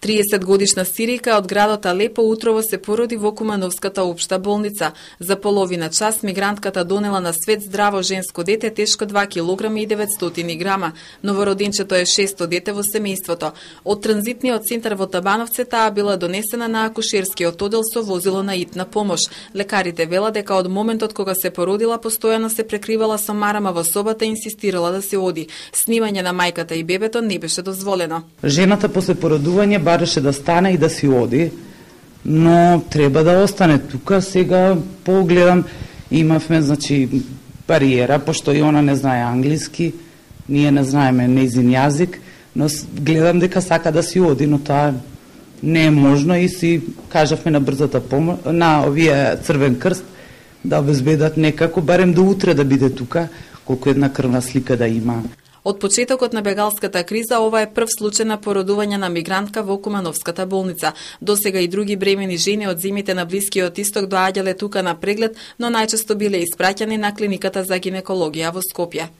30-годишна Сирика од градот Алепо утрово се породи во Кумановската општа болница. За половина час мигрантката донела на свет здраво женско дете тешко 2 кг и 900 грама. Новороденчето е 6-то дете во семејството. Од транзитниот центар во Табановце таа била донесена на акушерскиот оддел со возило на итна помош. Лекарите велат дека од моментот кога се породила постојано се прекривала со марама во собата и инсистирала да се оди. Снимање на мајката и бебето не беше дозволено. Жената после породување бараше да стане и да си оди, но треба да остане тука. Сега погледам, имавме бариера, пошто и она не знае англиски, ние не знаеме нејзин јазик, но гледам дека сака да си оди, но тоа не е можно и си кажавме на брзата помош, на овие Црвен крст, да обезбедат некако, барем до утре да биде тука, колку една крвна слика да има. Од почетокот на бегалската криза, ова е прв случај на породување на мигрантка во Кумановската болница. Досега и други бремени жени од земјите на Блискиот Исток доаѓале тука на преглед, но најчесто биле испраќани на клиниката за гинекологија во Скопје.